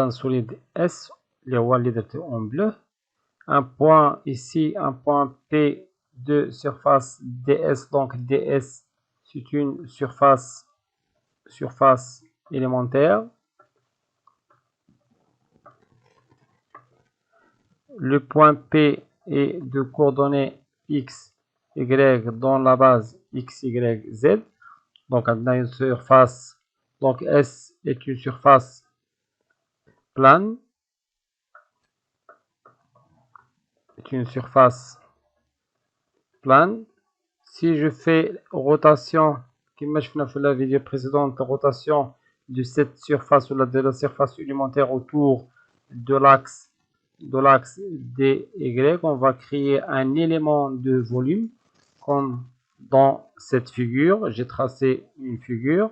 d'un solide S, les rois liberté en bleu. Un point ici, un point P de surface DS, donc DS c'est une surface élémentaire. Le point P est de coordonnées X, Y dans la base X, Y, Z. Donc on a une surface, donc S est une surface plane. C'est une surface plane. Si je fais rotation, comme je l'ai fait dans la vidéo précédente, rotation de cette surface ou de la surface élémentaire autour de l'axe DY, on va créer un élément de volume comme dans cette figure. J'ai tracé une figure.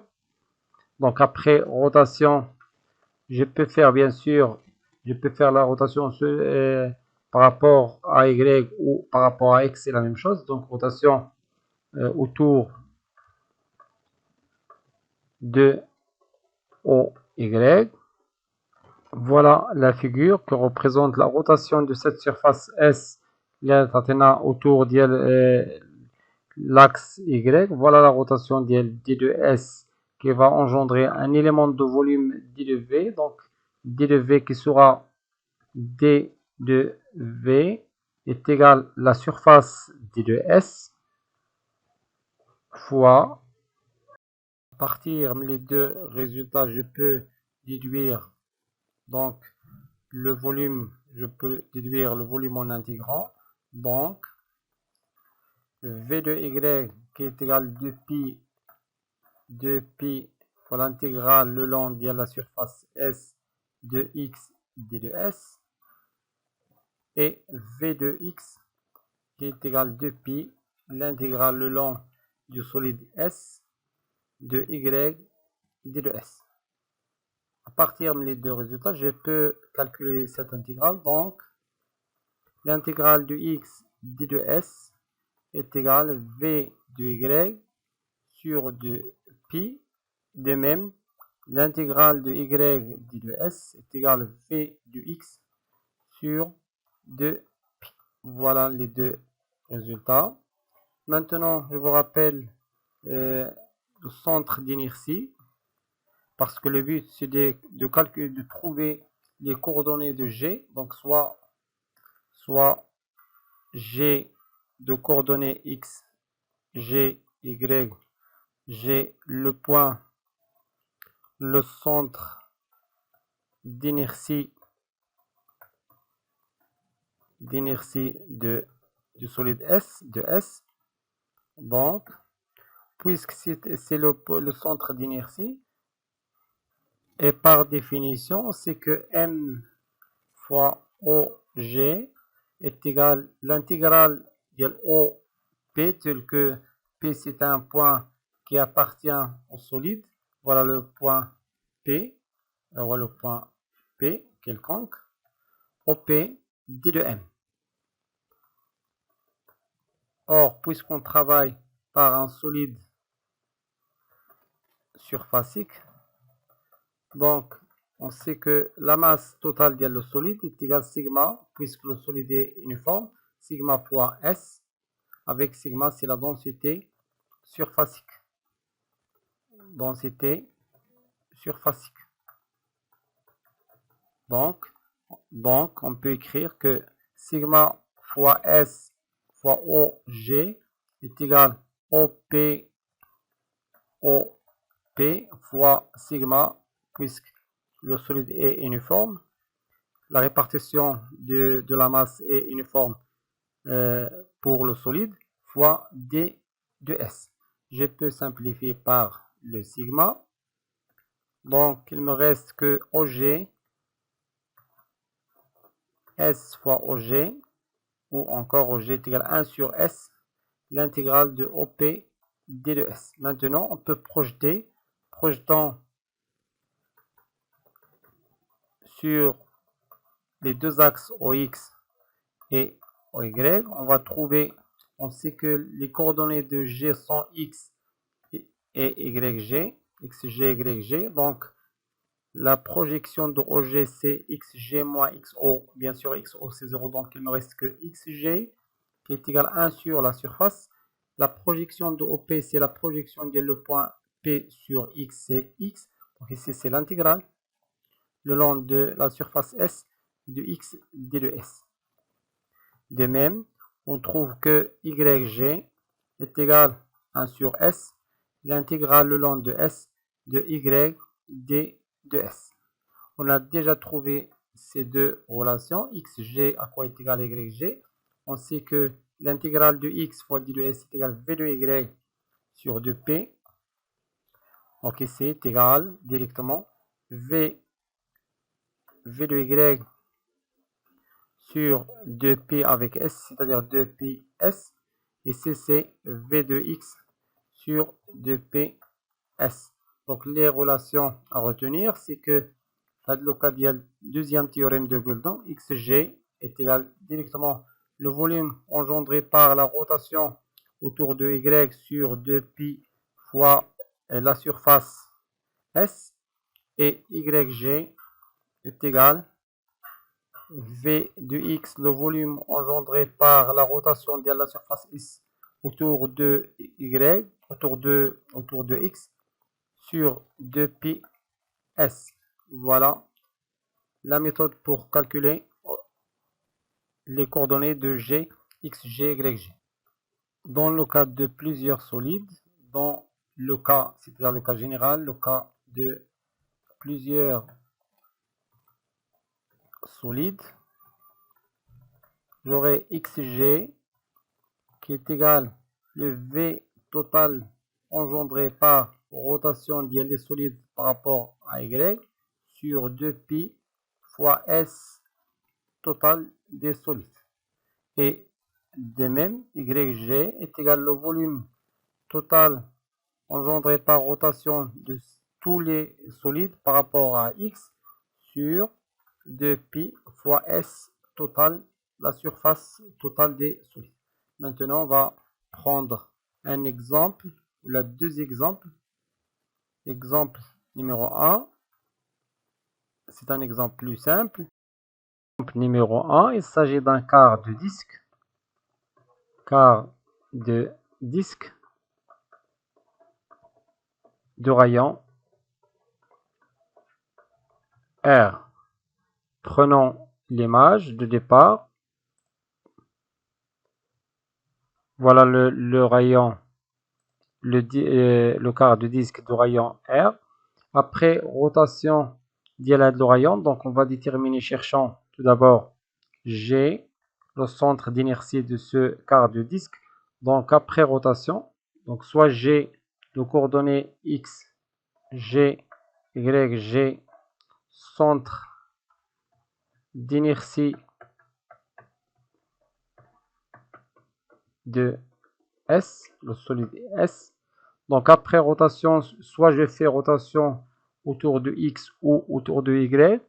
Donc après rotation, je peux faire bien sûr, je peux faire la rotation par rapport à Y ou par rapport à X, c'est la même chose. Donc rotation autour de OY. Voilà la figure qui représente la rotation de cette surface S autour de l'axe Y. Voilà la rotation D de S qui va engendrer un élément de volume D de V. Donc D de V qui sera D de V est égal à la surface D de S fois, à partir des deux résultats, je peux déduire donc le volume, je peux déduire le volume en intégrant. Donc V de Y qui est égal à 2pi fois l'intégrale le long de la surface S de X D de S, et V de X qui est égal à 2pi l'intégrale le long du solide S de Y D de S. À partir des deux résultats, je peux calculer cette intégrale. Donc, l'intégrale de X D de S est égale à V de Y sur 2pi. De même, l'intégrale de Y D de S est égale à V de X sur 2pi. Voilà les deux résultats. Maintenant, je vous rappelle le centre d'inertie, parce que le but c'est de calculer, de trouver les coordonnées de G. Donc soit G de coordonnées X, G, Y, G le point, le centre d'inertie du solide S, de S. Donc, puisque c'est le centre d'inertie, et par définition, c'est que M fois OG est égal à l'intégrale de OP, tel que P c'est un point qui appartient au solide. Voilà le point P, voilà le point P quelconque, OP D de M. Or, puisqu'on travaille par un solide surfacique, donc on sait que la masse totale de le solide est égale à sigma, puisque le solide est uniforme, sigma fois S, avec sigma c'est la densité surfacique. Densité surfacique. Donc on peut écrire que sigma fois S fois OG est égal à OP fois sigma, puisque le solide est uniforme. La répartition de la masse est uniforme pour le solide, fois D de S. Je peux simplifier par le sigma. Donc, il me reste que OG, S fois OG, ou encore OG est égal à 1 sur S, l'intégrale de OP D de S. Maintenant, on peut projetant sur les deux axes OX et OY, on va trouver, on sait que les coordonnées de G sont X et YG, XG, YG, donc la projection de OG c'est XG moins XO. Bien sûr, XO c'est 0, donc il ne reste que XG qui est égal à 1 sur la surface. La projection de OP c'est la projection de le point P sur X, c'est X. Donc ici c'est l'intégrale le long de la surface S de X d de S. De même, on trouve que YG est égal à 1 sur S, l'intégrale le long de S de Y d de S. On a déjà trouvé ces deux relations, XG à quoi est égal YG. On sait que l'intégrale de X fois d de S est égal à V de Y sur 2P. Donc ici est égal directement V de Y sur 2P avec S, c'est-à-dire 2PS. Et c'est V de X sur 2PS. Donc les relations à retenir, c'est que le deuxième théorème de Golden, XG est égal directement le volume engendré par la rotation autour de Y sur 2pi fois la surface S, et YG est égal V de X, le volume engendré par la rotation de la surface S autour de Y, autour de X, sur 2pi S. Voilà la méthode pour calculer les coordonnées de G, X, G, Y, G. Dans le cas de plusieurs solides, dans le cas, c'est-à-dire le cas général, le cas de plusieurs solides, j'aurai XG qui est égal le V total engendré par rotation des solides par rapport à Y sur 2pi fois S total des solides. Et de même, YG est égal au volume total engendré par rotation de tous les solides par rapport à X sur 2pi fois S total, la surface totale des solides. Maintenant, on va prendre un exemple, là deux exemples. Exemple numéro 1, c'est un exemple plus simple. Exemple numéro 1, il s'agit d'un quart de disque. Quart de disque de rayon R. Prenons l'image de départ. Voilà le rayon, le quart de disque de rayon R. Après rotation de rayon, donc on va déterminer, cherchant tout d'abord G, le centre d'inertie de ce quart de disque. Donc après rotation, donc soit G, le coordonnées X, G, Y, G, centre d'inertie de S, le solide S. Donc après rotation, soit je fais rotation autour de X ou autour de Y,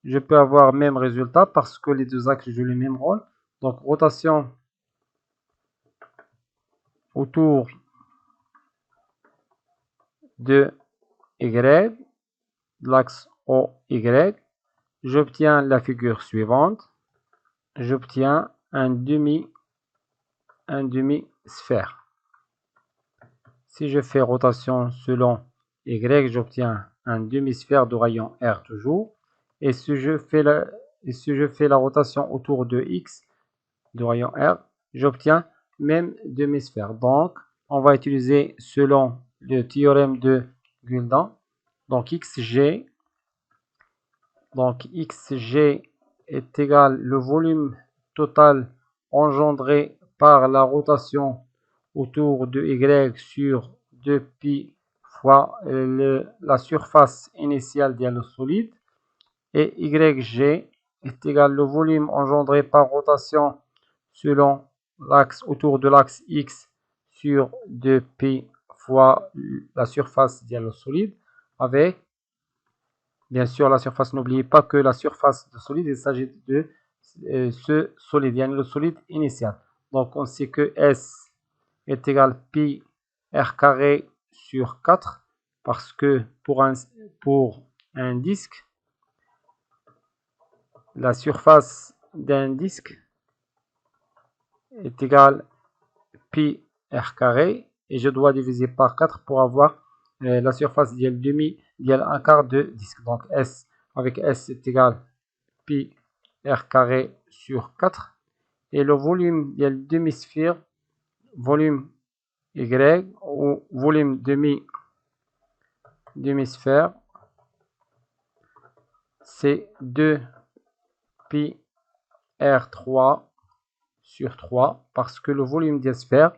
je peux avoir le même résultat parce que les deux axes jouent le même rôle. Donc rotation autour de Y, l'axe OY, j'obtiens la figure suivante. J'obtiens un demi-sphère. Si je fais rotation selon Y, j'obtiens un demi-sphère de rayon R toujours. Et si je fais la rotation autour de X de rayon R, j'obtiens même demi-sphère. Donc, on va utiliser selon le théorème de Gulden. Donc, XG est égal le volume total engendré par la rotation autour de Y sur 2pi fois la surface initiale du solide, et YG est égal le volume engendré par rotation selon l'axe autour de l'axe X sur 2pi fois la surface du solide, avec bien sûr la surface. N'oubliez pas que la surface de solide, il s'agit de ce solide, le solide initial. Donc on sait que S est égal pi r carré sur 4, parce que pour un disque, la surface d'un disque est égale pi r carré, et je dois diviser par 4 pour avoir la surface ديال demi ديال un quart de disque. Donc S avec S est égal pi r carré sur 4, et le volume ديال demi-sphère, volume Y ou volume demi-sphère, c'est 2 pi R3 sur 3, parce que le volume de sphère,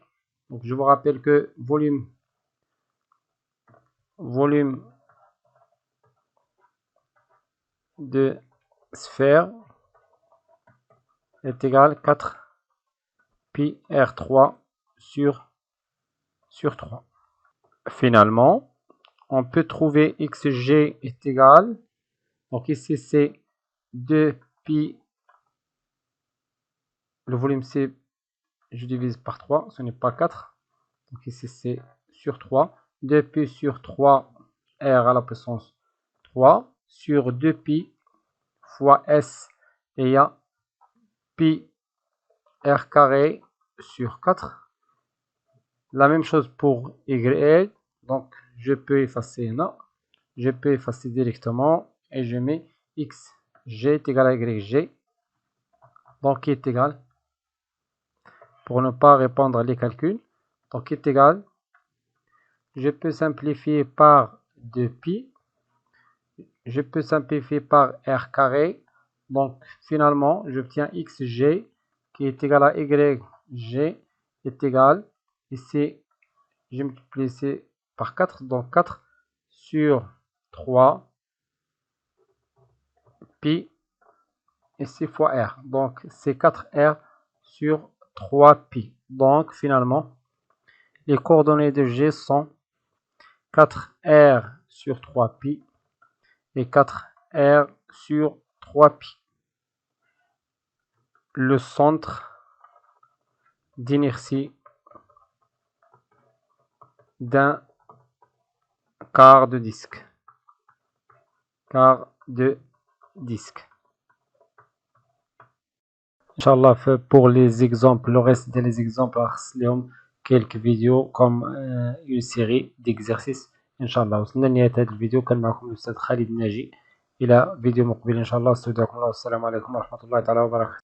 donc je vous rappelle que volume de sphère est égal 4 pi R3 sur 3. Finalement, on peut trouver xg est égal, donc ici c'est 2 pi, le volume c'est, je divise par 3, ce n'est pas 4, donc ici c'est sur 3, 2 pi sur 3 r à la puissance 3 sur 2 pi fois s, et il y a pi r carré sur 4. La même chose pour y, donc je peux effacer, non, je peux effacer directement, et je mets xg est égal à yg, donc qui est égal, pour ne pas répondre les calculs, donc qui est égal, je peux simplifier par 2pi, je peux simplifier par r carré, donc finalement j'obtiens xg qui est égal à yg est égal, ici je multiplie ici par 4, donc 4 sur 3 pi ici fois r, donc c'est 4r sur 3 pi. Donc finalement les coordonnées de g sont 4r sur 3 pi et 4r sur 3 pi. Le centre d'inertie d'un quart de disque. Inch'Allah, pour les exemples, le reste des exemples, quelques vidéos comme une série d'exercices. Inch'Allah. وصلنا لنهاية هذه الفيديو. كان معكم الأستاذ خالد الناجي. إلى فيديو مقبل إن شاء الله. استودعكم الله والسلام عليكم ورحمة الله تعالى وبركاته.